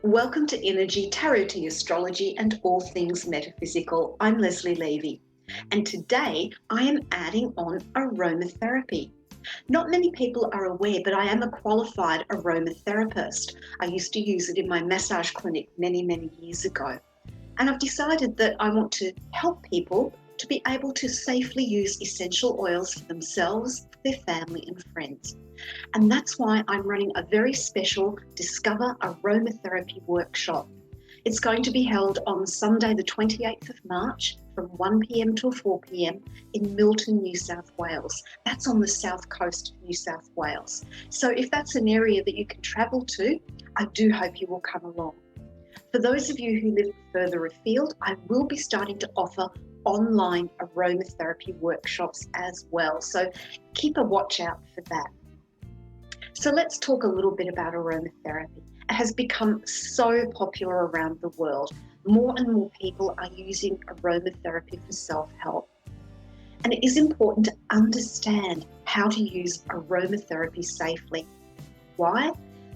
Welcome to Innerji, Tarot Tea Astrology and all things metaphysical. I'm Lesley Levy, and today I am adding on aromatherapy. Not many people are aware, but I am a qualified aromatherapist. I used to use it in my massage clinic many years ago. And I've decided that I want to help people to be able to safely use essential oils for themselves, their family and friends. And that's why I'm running a very special Discover Aromatherapy Workshop. It's going to be held on Sunday the 28th of March from 1 p.m. till 4 p.m. in Milton, New South Wales. That's on the south coast of New South Wales. So if that's an area that you can travel to, I do hope you will come along. For those of you who live further afield, I will be starting to offer online aromatherapy workshops as well. So keep a watch out for that. So let's talk a little bit about aromatherapy. It has become so popular around the world. More and more people are using aromatherapy for self-help. And it is important to understand how to use aromatherapy safely. Why?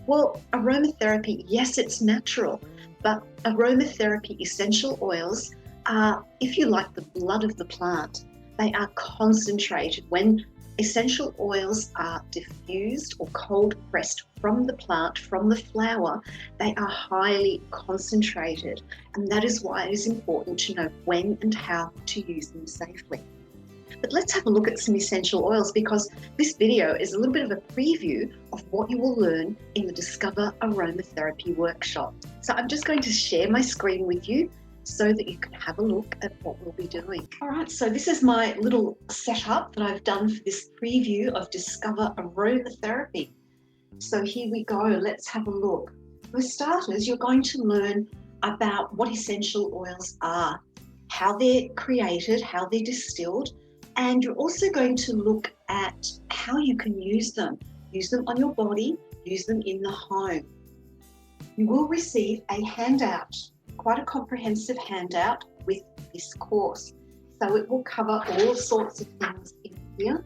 Well, aromatherapy, yes, it's natural, but aromatherapy essential oils are, if you like, the blood of the plant. They are concentrated. When essential oils are diffused or cold pressed from the plant, from the flower, they are highly concentrated. And that is why it is important to know when and how to use them safely. But let's have a look at some essential oils, because this video is a little bit of a preview of what you will learn in the Discover Aromatherapy Workshop. So I'm just going to share my screen with you so that you can have a look at what we'll be doing. All right, so this is my little setup that I've done for this preview of Discover Aromatherapy. So here we go, let's have a look. For starters, you're going to learn about what essential oils are, how they're created, how they're distilled, and you're also going to look at how you can use them. Use them on your body, use them in the home. You will receive a handout, quite a comprehensive handout with this course. So it will cover all sorts of things in here.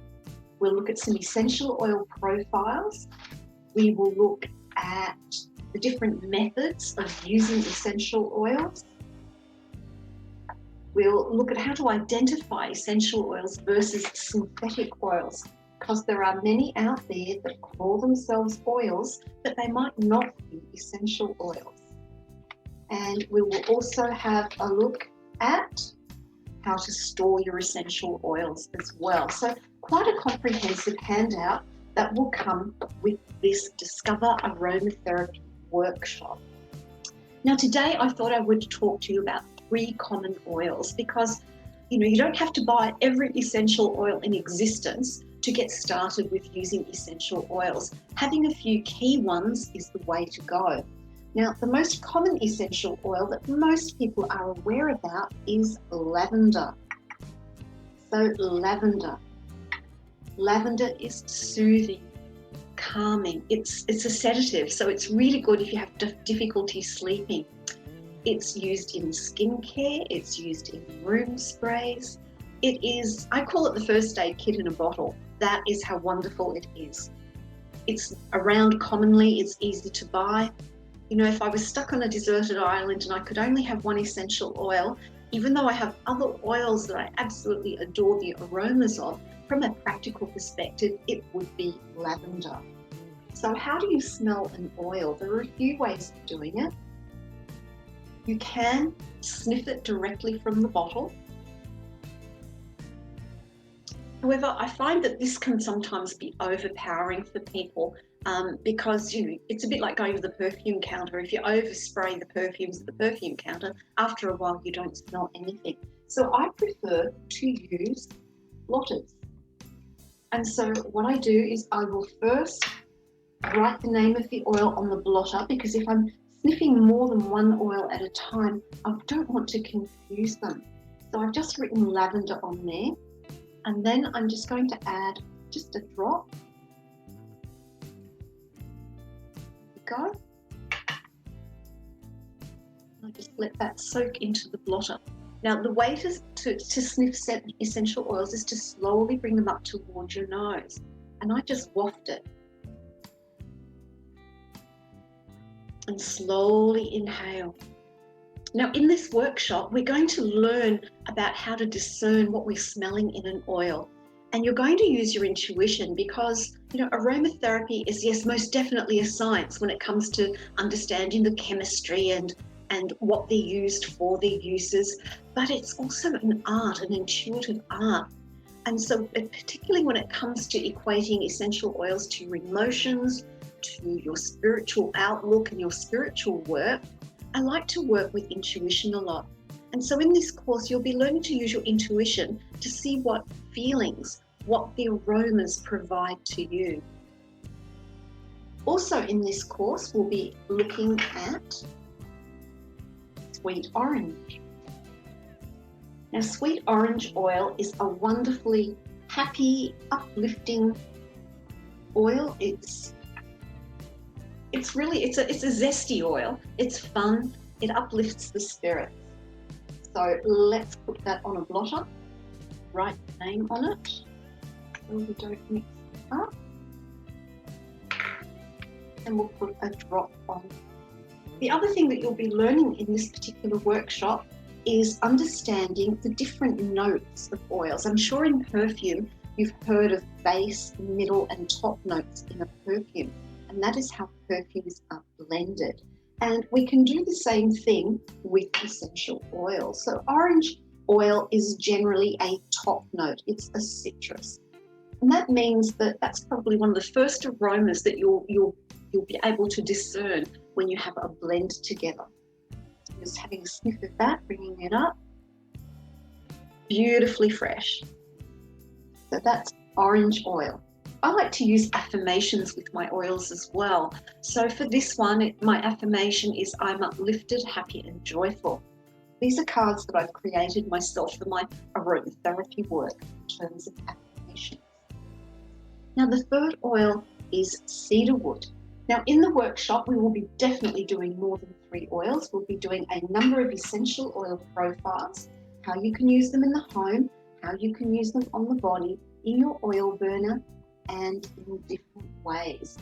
We'll look at some essential oil profiles. We will look at the different methods of using essential oils. We'll look at how to identify essential oils versus synthetic oils, because there are many out there that call themselves oils, but they might not be essential oils. And we will also have a look at how to store your essential oils as well. So quite a comprehensive handout that will come with this Discover Aromatherapy Workshop. Now today I thought I would talk to you about 3 common oils, because you don't have to buy every essential oil in existence to get started with using essential oils. Having a few key ones is the way to go. Now, the most common essential oil that most people are aware about is lavender. So lavender. Lavender is soothing, calming. It's a sedative, so it's really good if you have difficulty sleeping. It's used in skincare, it's used in room sprays. It is, I call it the first aid kit in a bottle. That is how wonderful it is. It's around commonly, it's easy to buy. If I was stuck on a deserted island and I could only have one essential oil, even though I have other oils that I absolutely adore the aromas of, from a practical perspective, it would be lavender. So how do you smell an oil? There are a few ways of doing it. You can sniff it directly from the bottle. However, I find that this can sometimes be overpowering for people because it's a bit like going to the perfume counter. If you overspray the perfumes at the perfume counter, after a while you don't smell anything. So I prefer to use blotters. And so what I do is I will first write the name of the oil on the blotter, because if I'm sniffing more than one oil at a time, I don't want to confuse them. So I've just written lavender on there. And then I'm just going to add just a drop. There we go. I just let that soak into the blotter. Now the way to sniff essential oils is to slowly bring them up towards your nose. And I just waft it. and slowly inhale. Now, in this workshop, we're going to learn about how to discern what we're smelling in an oil. And you're going to use your intuition because, aromatherapy is, yes, most definitely a science when it comes to understanding the chemistry and what they're used for, their uses, but it's also an art, an intuitive art. And so particularly when it comes to equating essential oils to your emotions, to your spiritual outlook and your spiritual work, I like to work with intuition a lot. And so in this course, you'll be learning to use your intuition to see what feelings, what the aromas provide to you. Also in this course, we'll be looking at sweet orange. Now, sweet orange oil is a wonderfully happy, uplifting oil. It's a zesty oil. It's fun. It uplifts the spirits. So let's put that on a blotter. Write the name on it so we don't mix it up. And we'll put a drop on. The other thing that you'll be learning in this particular workshop is understanding the different notes of oils. I'm sure in perfume you've heard of base, middle and top notes in a perfume, and that is how perfumes are blended. And we can do the same thing with essential oils. So orange oil is generally a top note. It's a citrus. And that means that that's probably one of the first aromas that you'll be able to discern when you have a blend together. Just having a sniff of that, bringing it up. Beautifully fresh. So that's orange oil. I like to use affirmations with my oils as well. So for this one, my affirmation is I'm uplifted, happy and joyful. These are cards that I've created myself for my aromatherapy work in terms of affirmations. Now the third oil is cedarwood. Now in the workshop, we will be definitely doing more than 3 oils. We'll be doing a number of essential oil profiles, how you can use them in the home, how you can use them on the body, in your oil burner, and in different ways.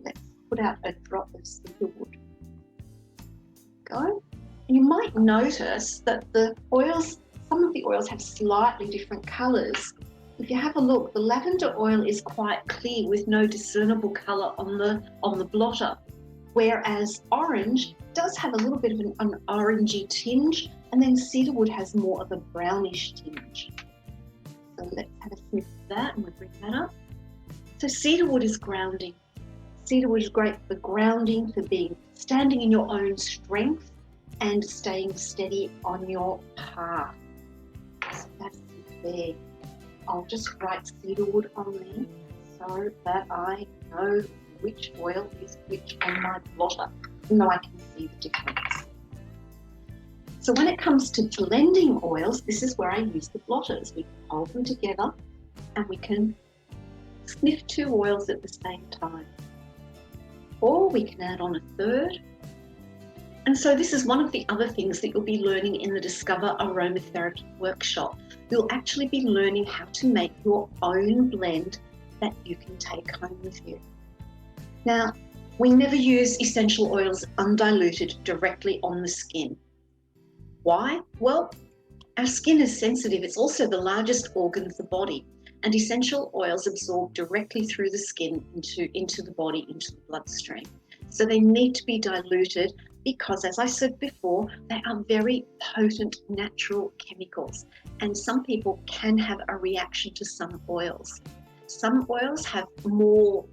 Let's put out a drop of cedarwood. Go. And you might notice that some of the oils have slightly different colours. If you have a look, the lavender oil is quite clear with no discernible colour on the blotter, whereas orange does have a little bit of an orangey tinge, and then cedarwood has more of a brownish tinge. So let's have a sniff of that and we'll bring that up. So cedarwood is grounding. Cedarwood is great for grounding, for standing in your own strength and staying steady on your path. So that's there. I'll just write cedarwood on there so that I know which oil is which on my blotter, even though I can see the difference. So when it comes to blending oils, this is where I use the blotters. We can hold them together and we can sniff 2 oils at the same time. Or we can add on a third. And so this is one of the other things that you'll be learning in the Discover Aromatherapy Workshop. You'll actually be learning how to make your own blend that you can take home with you. Now, we never use essential oils undiluted directly on the skin. Why? Well, our skin is sensitive. It's also the largest organ of the body, and essential oils absorb directly through the skin into the body, into the bloodstream. So they need to be diluted because, as I said before, they are very potent natural chemicals, and some people can have a reaction to some oils. Some oils have more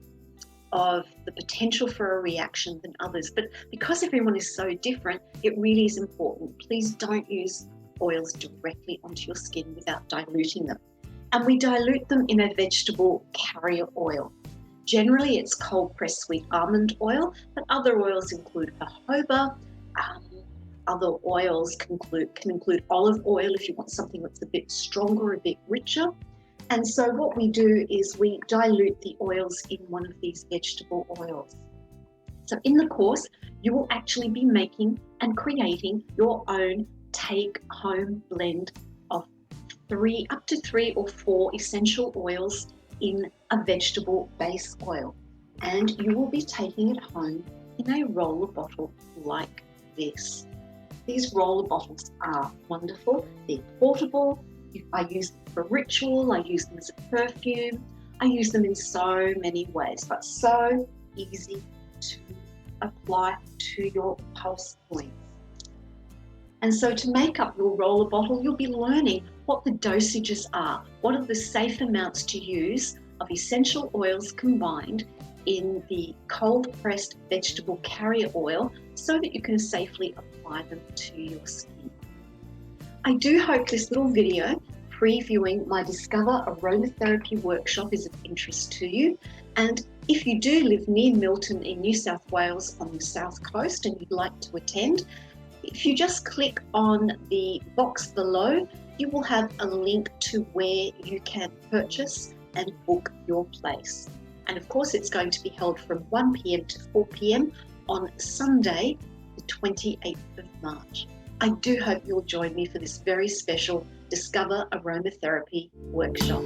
of the potential for a reaction than others, but because everyone is so different, it really is important. Please don't use oils directly onto your skin without diluting them. And we dilute them in a vegetable carrier oil. Generally, it's cold-pressed sweet almond oil, but other oils include jojoba. Other oils can include olive oil if you want something that's a bit stronger, a bit richer. And so what we do is we dilute the oils in one of these vegetable oils. So in the course, you will actually be making and creating your own take-home blend of up to 3 or 4 essential oils in a vegetable base oil. And you will be taking it home in a roller bottle like this. These roller bottles are wonderful. They're portable. I use them for ritual. I use them as a perfume. I use them in so many ways, but so easy to apply to your pulse points. And so to make up your roller bottle, you'll be learning what the dosages are, what are the safe amounts to use of essential oils combined in the cold-pressed vegetable carrier oil so that you can safely apply them to your skin. I do hope this little video previewing my Discover Aromatherapy Workshop is of interest to you. And if you do live near Milton in New South Wales on the south coast and you'd like to attend, if you just click on the box below, you will have a link to where you can purchase and book your place. And of course, it's going to be held from 1 p.m. to 4 p.m. on Sunday, the 28th of March. I do hope you'll join me for this very special Discover Aromatherapy Workshop.